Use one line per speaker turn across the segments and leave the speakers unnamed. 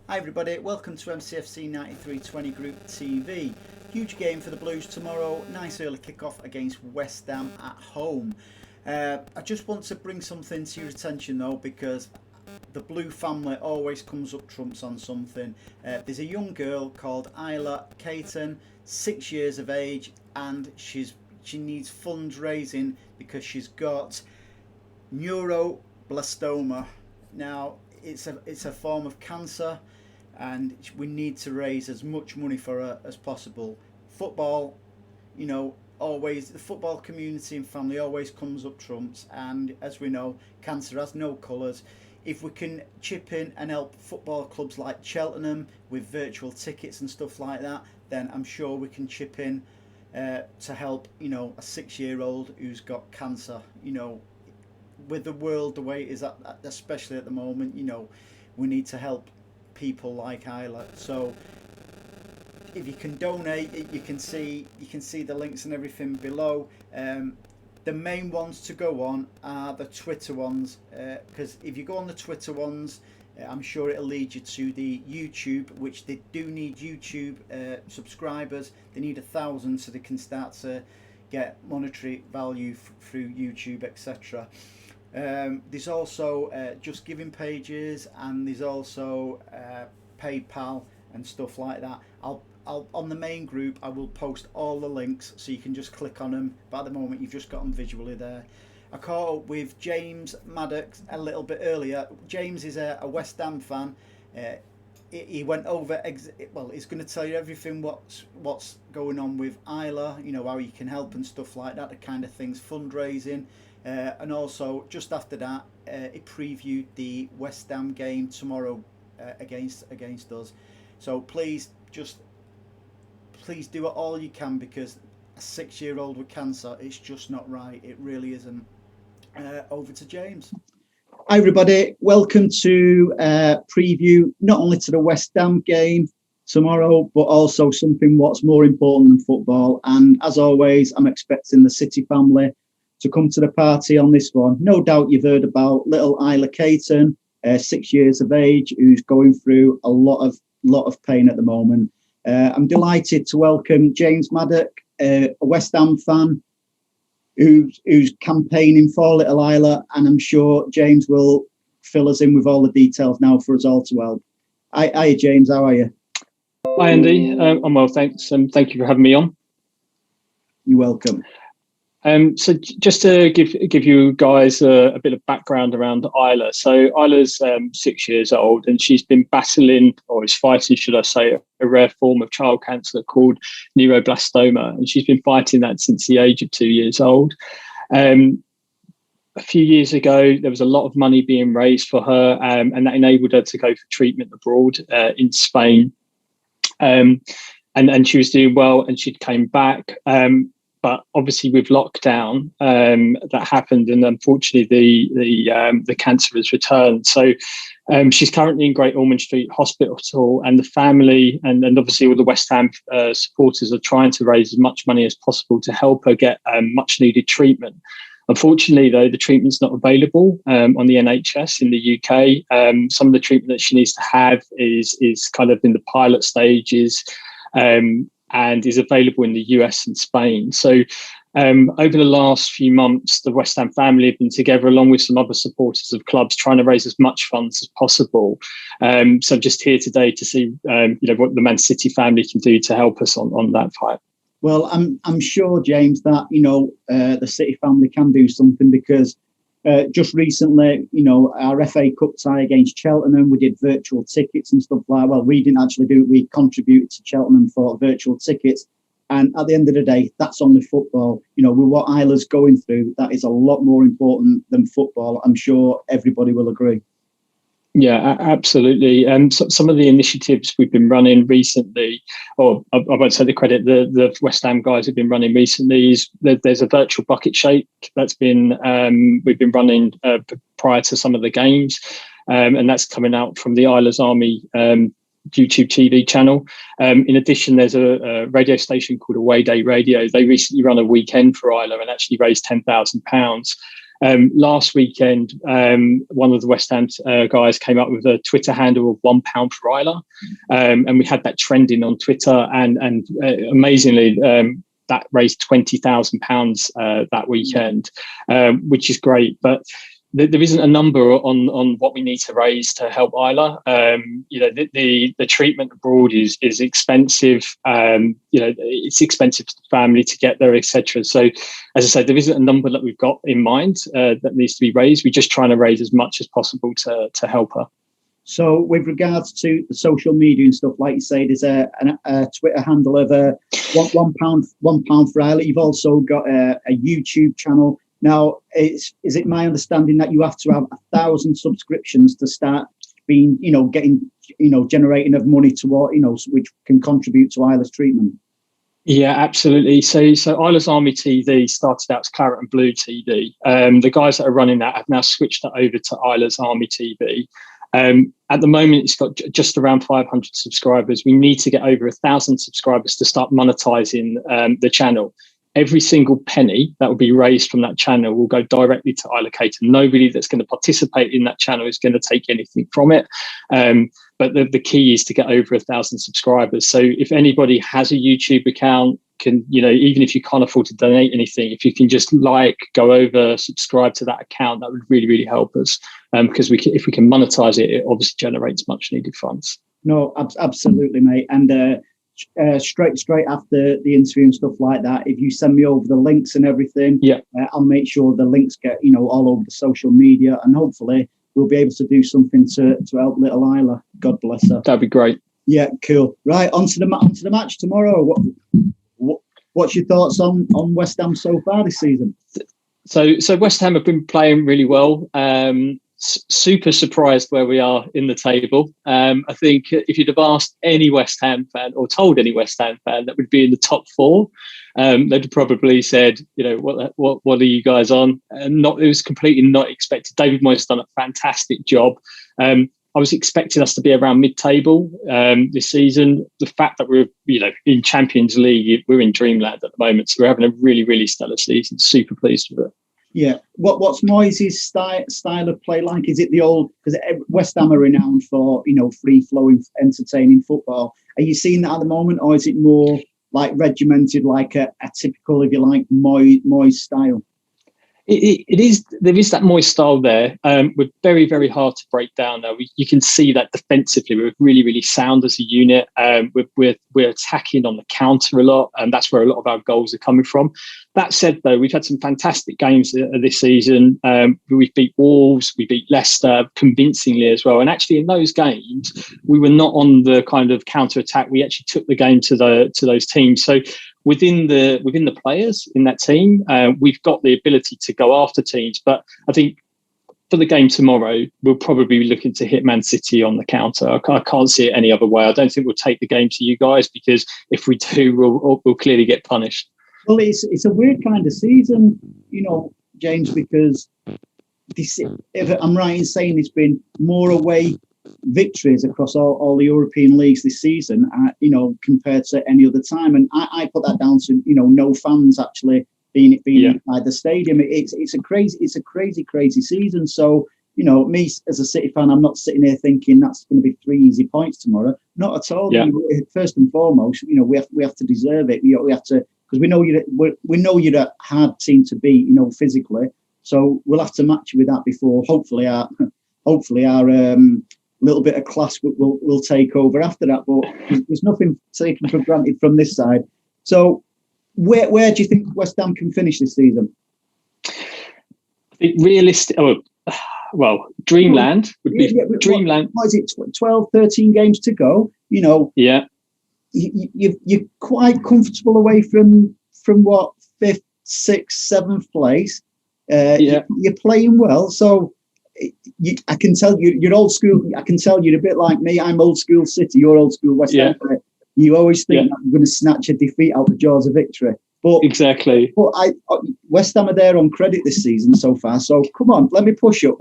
Hi everybody, welcome to MCFC 9320 Group TV. Huge game for the Blues tomorrow, nice early kick-off against West Ham at home. I just want to bring something to your attention though, because the Blue family always comes up trumps on something. There's a young girl called Isla, Caton, 6 years of age, and she needs fundraising because she's got neuroblastoma. Now, it's a form of cancer, and we need to raise as much money for her as possible. Football, always the football community and family always comes up trumps, and as we know, cancer has no colours. If we can chip in and help football clubs like Cheltenham with virtual tickets and stuff like that, then I'm sure we can chip in to help a 6-year-old who's got cancer. With the world the way it is, especially at the moment, we need to help people like Isla. So if you can donate, you can see the links and everything below. The main ones to go on are the Twitter ones, because if you go on the Twitter ones, I'm sure it'll lead you to the YouTube, which they do need YouTube subscribers. They need 1,000 so they can start to get monetary value through YouTube, etc. There's also Just Giving pages, and there's also PayPal and stuff like that. I'll on the main group I will post all the links so you can just click on them, but at the moment you've just got them visually there. I caught up with James Maddox a little bit earlier. James is a West Ham fan. He went over, he's going to tell you everything what's going on with Isla, how you can help and stuff like that, the kind of things, fundraising. And also, just after that, he previewed the West Ham game tomorrow against us. So please do it all you can, because a 6-year-old with cancer, it's just not right. It really isn't. Over to James. Hi everybody, welcome to preview not only to the West Ham game tomorrow, but also something what's more important than football. And as always, I'm expecting the City family to come to the party on this one. No doubt you've heard about little Isla Caton, 6 years of age, who's going through a lot of pain at the moment. I'm delighted to welcome James Maddox, a West Ham fan who's campaigning for little Isla, and I'm sure James will fill us in with all the details now for us all to help. Hi James, how are you?
Hi Andy, I'm well, thanks, and thank you for having me on.
You're welcome.
So just to give you guys a bit of background around Isla. So Isla's 6 years old, and she's been battling, or is fighting, should I say, a rare form of child cancer called neuroblastoma, and she's been fighting that since the age of 2 years old. A few years ago, there was a lot of money being raised for her, and that enabled her to go for treatment abroad in Spain. And she was doing well, and she'd came back. But obviously, with lockdown, that happened, and unfortunately, the cancer has returned. So she's currently in Great Ormond Street Hospital, and the family and obviously all the West Ham supporters are trying to raise as much money as possible to help her get much needed treatment. Unfortunately, though, the treatment's not available on the NHS in the UK. Some of the treatment that she needs to have is kind of in the pilot stages. And is available in the US and Spain. So over the last few months, the West Ham family have been together along with some other supporters of clubs trying to raise as much funds as possible. So I'm just here today to see what the Man City family can do to help us on that fight.
Well, I'm sure, James, that the City family can do something, because just recently, our FA Cup tie against Cheltenham, we did virtual tickets and stuff like that. Well, we didn't actually do it. We contributed to Cheltenham for virtual tickets. And at the end of the day, that's only football. With what Isla's going through, that is a lot more important than football. I'm sure everybody will agree.
Yeah, absolutely. And some of the initiatives we've been running recently, or I won't say the credit, the West Ham guys have been running recently, is there's a virtual bucket shake that's been we've been running prior to some of the games, and that's coming out from the Isla's Army YouTube TV channel. In addition, there's a radio station called Away Day Radio. They recently run a weekend for Isla and actually raised £10,000. Last weekend, one of the West Ham guys came up with a Twitter handle of £1 for Isla, and we had that trending on Twitter, and amazingly, that raised £20,000 that weekend, which is great. But there isn't a number on what we need to raise to help Isla. The treatment abroad is expensive. It's expensive for the family to get there, etc. So, as I said, there isn't a number that we've got in mind that needs to be raised. We're just trying to raise as much as possible to help her.
So, with regards to the social media and stuff, like you say, there's a Twitter handle of £1 for Isla. You've also got a YouTube channel. Now, is it my understanding that you have to have 1,000 subscriptions to start being, generating of money toward, which can contribute to Isla's treatment?
Yeah, absolutely. So Isla's Army TV started out as Claret and Blue TV. The guys that are running that have now switched it over to Isla's Army TV. At the moment, it's got just around 500 subscribers. We need to get over 1,000 subscribers to start monetizing the channel. Every single penny that will be raised from that channel will go directly to Isla Caton. Nobody that's going to participate in that channel is going to take anything from it. But the key is to get over 1,000 subscribers. So if anybody has a YouTube account, even if you can't afford to donate anything, if you can just go over, subscribe to that account, that would really, really help us. Because if we can monetize it, it obviously generates much needed funds.
No, absolutely, mate. And straight after the interview and stuff like that, if you send me over the links and everything, I'll make sure the links get all over the social media, and hopefully we'll be able to do something to help little Isla. God bless her.
That'd be great.
Yeah, cool. Right, onto the match tomorrow. What's your thoughts on West Ham so far this season?
So West Ham have been playing really well. Super surprised where we are in the table. I think if you'd have asked any West Ham fan or told any West Ham fan that would be in the top four, they'd probably said, what are you guys on? And it was completely not expected. David Moyes done a fantastic job. I was expecting us to be around mid-table this season. The fact that we're in Champions League, we're in dreamland at the moment, so we're having a really, really stellar season. Super pleased with it.
Yeah. What's Moyes' style of play like? Is it the old? Because West Ham are renowned for free-flowing, entertaining football. Are you seeing that at the moment, or is it more like regimented, like a typical, if you like, Moyes style?
It is. There is that Moyes style there. We're very, very hard to break down now. You can see that defensively we're really, really sound as a unit. We're attacking on the counter a lot, and that's where a lot of our goals are coming from. That said, though, we've had some fantastic games this season. We beat Wolves, we beat Leicester convincingly as well. And actually, in those games, we were not on the kind of counter attack. We actually took the game to those teams. So within the players in that team, we've got the ability to go after teams. But I think for the game tomorrow, we'll probably be looking to hit Man City on the counter. I can't see it any other way. I don't think we'll take the game to you guys, because if we do, we'll clearly get punished.
Well, it's a weird kind of season, James, because if I'm right in saying there's been more away victories across all the European leagues this season, compared to any other time. And I put that down to, no fans actually being inside the stadium. It's a crazy season. So, me as a City fan, I'm not sitting here thinking that's going to be 3 easy points tomorrow. Not at all.
Yeah.
First and foremost, we have to deserve it. We have to, because we know you're a hard team to beat, physically. So we'll have to match you with that before hopefully our little bit of class will take over after that. But there's nothing taken for granted from this side. So where do you think West Ham can finish this season?
I think realistic. Well, dreamland would be dreamland.
What is it? 12, 13 games to go.
Yeah.
You're quite comfortable away from what, 5th, 6th, 7th place. You're playing well, so I can tell you're old school. I can tell you're a bit like me. I'm old school City. You're old school West Ham. You always think that you're going to snatch a defeat out the jaws of victory. But
exactly.
But West Ham are there on credit this season so far. So come on, let me push you.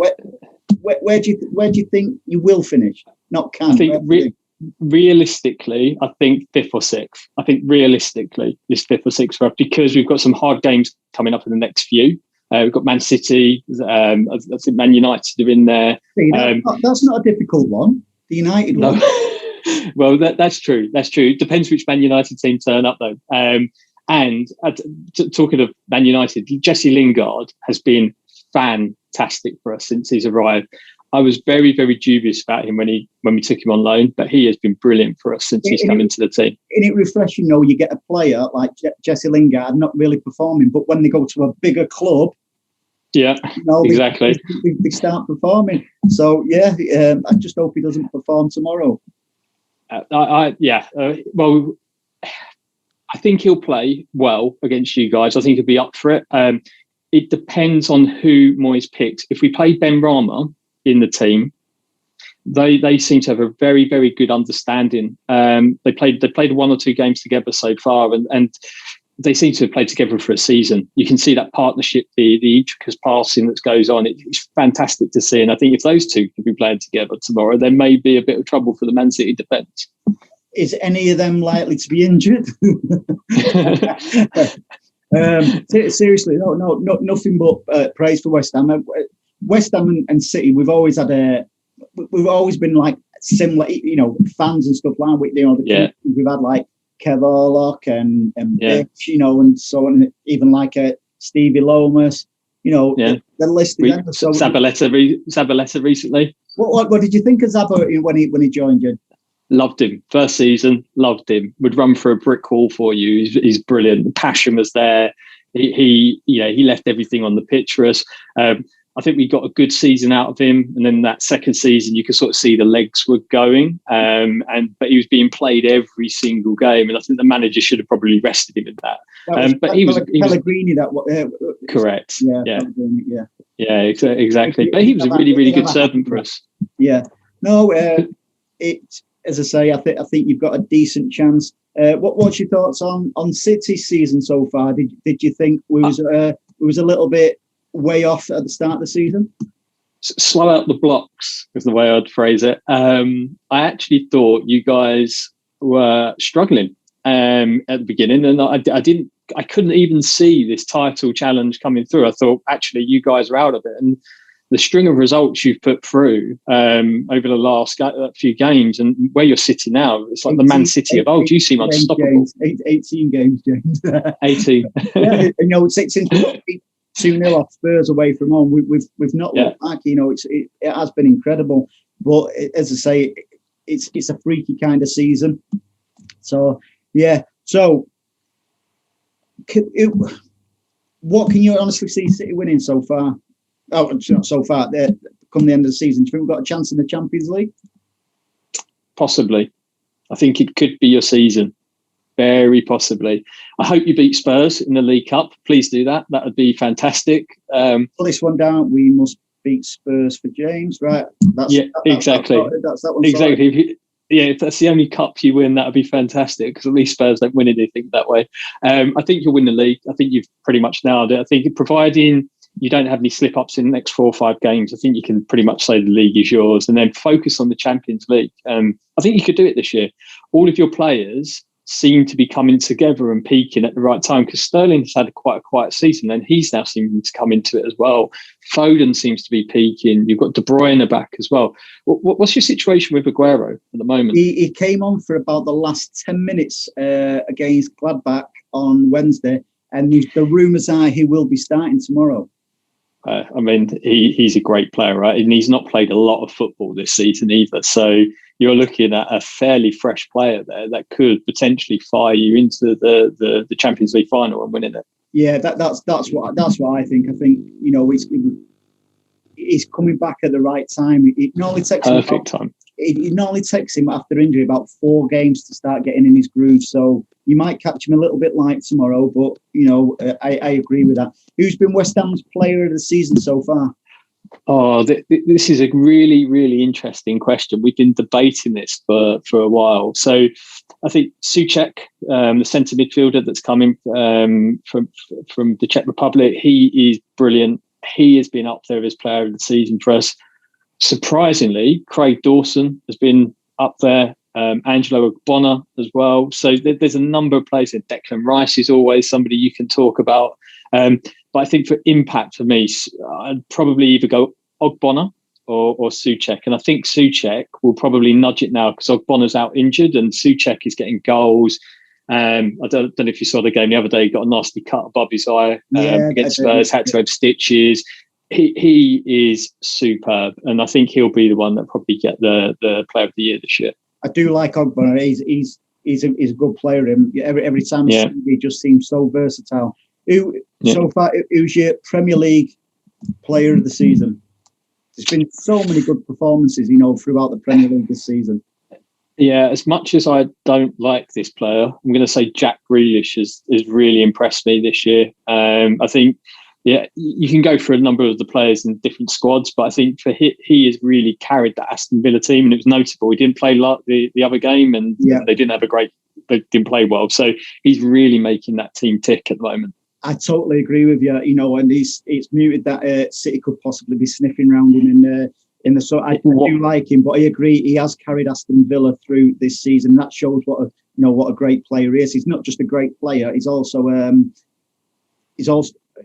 Where do you think you will finish? Not can.
I think realistically, I think 5th or 6th. I think realistically, it's 5th or 6th for us, because we've got some hard games coming up in the next few. We've got Man City. I think Man United are in there.
See, that's not a difficult one. The United one.
Well, that's true. That's true. It depends which Man United team turn up, though. And talking of Man United, Jesse Lingard has been fantastic for us since he's arrived. I was very, very dubious about him when we took him on loan, but he has been brilliant for us since he's come into the team.
Isn't it refreshing, though, you get a player like Jesse Lingard not really performing, but when they go to a bigger club,
exactly,
they start performing. So I just hope he doesn't perform tomorrow. Well,
I think he'll play well against you guys. I think he'll be up for it. It depends on who Moyes picks. If we play Ben Rama in the team, they seem to have a very, very good understanding. They played 1 or 2 games together so far, and they seem to have played together for a season. You can see that partnership, the intricate passing that goes on. It's fantastic to see. And I think if those two could be playing together tomorrow, there may be a bit of trouble for the Man City defence.
Is any of them likely to be injured? Seriously, no, nothing but praise for West Ham. West Ham and City, we've always been like similar, fans and stuff like that. We've had like Kev Orlock and Bitch, and so on, even like Stevie Lomas, the list is endless. So
Zabaleta recently.
What did you think of Zabba when he joined you?
Loved him. First season, loved him. Would run for a brick wall for you. He's brilliant. The passion was there. He left everything on the pitch for us. I think we got a good season out of him, and then that second season, you could sort of see the legs were going. But he was being played every single game, and I think the manager should have probably rested him in that. But he was
Pellegrini.
Correct.
Yeah,
exactly. But he was a really, really good servant for us.
Yeah. No, as I say, I think you've got a decent chance. What's your thoughts on City's season so far? Did you think we was a little bit way off at the start of the season?
Slow out the blocks is the way I'd phrase it. I actually thought you guys were struggling at the beginning, and I couldn't even see this title challenge coming through. I thought actually you guys are out of it, and the string of results you've put through over the last few games and where you're sitting now, it's like the Man City of old. You seem unstoppable.
18 games, James.
18.
Since 2-0 off Spurs away from home, we've not looked back. It has been incredible. But as I say, it's a freaky kind of season. So what can you honestly see City winning so far? Oh, not so far. Come the end of the season, do you think we've got a chance in the Champions League?
Possibly. I think it could be your season. Very possibly. I hope you beat Spurs in the League Cup. Please do that. That would be fantastic.
Pull this one down. We must beat Spurs for James, right?
Exactly.
That's that one.
Exactly. If that's the only cup you win, that would be fantastic, because at least Spurs don't win anything that way. I think you'll win the league. I think you've pretty much nailed it. I think providing you don't have any slip-ups in the next 4 or 5 games, I think you can pretty much say the league is yours, and then focus on the Champions League. I think you could do it this year. All of your players seem to be coming together and peaking at the right time, because Sterling's had quite a quiet season and he's now seeming to come into it as well. Foden seems to be peaking. You've got De Bruyne back as well. What's your situation with Aguero at the moment?
He came on for about the last 10 minutes against Gladbach on Wednesday, and the rumours are he will be starting tomorrow.
He's a great player, right? And he's not played a lot of football this season either. So you're looking at a fairly fresh player there that could potentially fire you into the Champions League final and winning it.
Yeah, that's what I think. I think he's coming back at the right time. It normally takes
perfect time.
It normally takes him after injury about 4 games to start getting in his groove. So you might catch him a little bit light tomorrow, but I agree with that. Who's been West Ham's player of the season so far?
Oh, this is a really, really interesting question. We've been debating this for a while. So I think Souček, the centre midfielder that's coming from the Czech Republic, he is brilliant. He has been up there as player of the season for us. Surprisingly, Craig Dawson has been up there. Angelo Ogbonna as well. So there's a number of players. Declan Rice is always somebody you can talk about. But I think for impact for me, I'd probably either go Ogbonna or Souček. And I think Souček will probably nudge it now because Ogbonna's out injured and Souček is getting goals. I don't know if you saw the game the other day. He got a nasty cut above his eye against Spurs, had to have stitches. He is superb, and I think he'll be the one that probably get the Player of the Year this year.
I do like Ogbonna. He's a good player. Every time I see him, he just seems so versatile. So far, who's your Premier League Player of the Season? There's been so many good performances, throughout the Premier League this season.
Yeah, as much as I don't like this player, I'm going to say Jack Grealish has really impressed me this year. I think, you can go for a number of the players in different squads, but I think for he has really carried that Aston Villa team, and it was notable. He didn't play like the other game, and they didn't play well. So he's really making that team tick at the moment.
I totally agree with you. And it's muted that City could possibly be sniffing around him in the. So I do like him, but I agree he has carried Aston Villa through this season. That shows what a great player he is. He's not just a great player. He's also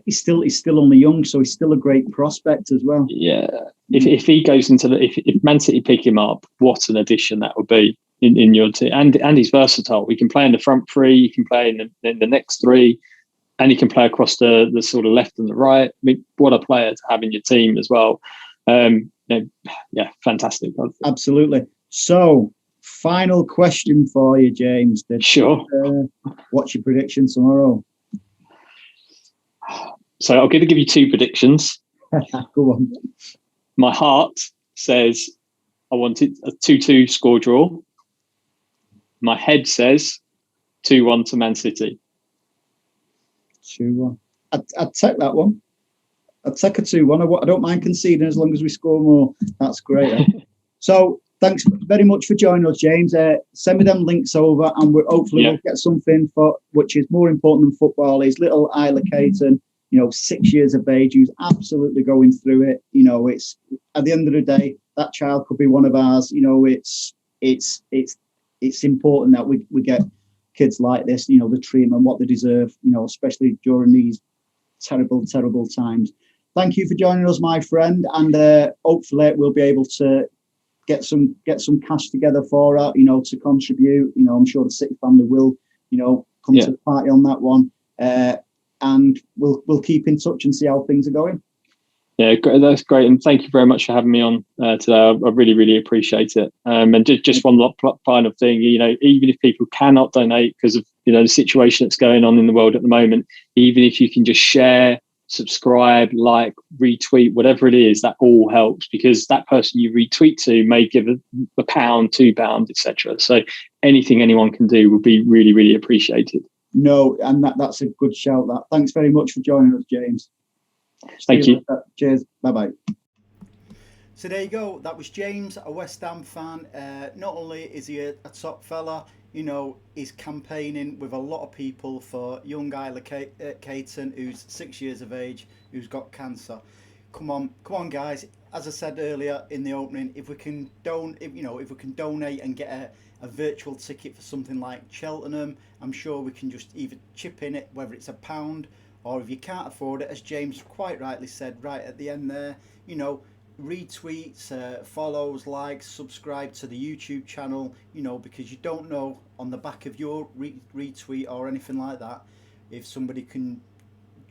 he's still only young, so he's still a great prospect as well.
Yeah, if he goes into if Man City pick him up, what an addition that would be in your team. And he's versatile. He can play in the front three, he can play in the next three, and he can play across the sort of left and the right. I mean, what a player to have in your team as well. Fantastic.
Absolutely. So, final question for you, James.
Sure.
What's your prediction tomorrow?
So I'm going to give you two predictions.
Go on.
My heart says I want it a 2-2 score draw. My head says 2-1 to Man City.
2-1. I'd take that one. I'd take a 2-1. I don't mind conceding as long as we score more. That's great. So thanks very much for joining us, James. Send me them links over, and we'll get something for which is more important than football. Is little Isla Caton, 6 years of age, who's absolutely going through it. It's at the end of the day, that child could be one of ours. It's important that we get kids like this, the treatment, what they deserve, especially during these terrible, terrible times. Thank you for joining us, my friend, and hopefully we'll be able to get some cash together for her, to contribute. I'm sure the City family will, come to the party on that one. And we'll keep in touch and see how things are going.
Yeah, that's great, and thank you very much for having me on today. I really, really appreciate it. And just one final thing, even if people cannot donate because of the situation that's going on in the world at the moment, even if you can just share, subscribe, like, retweet, whatever it is, that all helps, because that person you retweet to may give a pound, £2, etc. So anything anyone can do would be really, really appreciated.
No, and that's a good shout. Thanks very much for joining us, James.
Thank you.
Cheers. Bye-bye. So there you go. That was James, a West Ham fan. Not only is he a top fella, he's campaigning with a lot of people for young Isla Caton, who's 6 years of age, who's got cancer. Come on, guys. As I said earlier in the opening, if we can donate and get a virtual ticket for something like Cheltenham, I'm sure we can just either chip in it, whether it's £1, or if you can't afford it, as James quite rightly said right at the end there, retweets, follows, likes, subscribe to the YouTube channel, because you don't know on the back of your retweet or anything like that if somebody can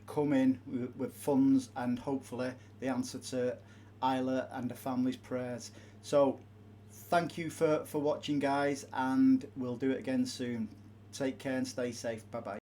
come in with funds and hopefully the answer to Isla and the family's prayers. So thank you for watching, guys, and we'll do it again soon. Take care and stay safe. Bye bye.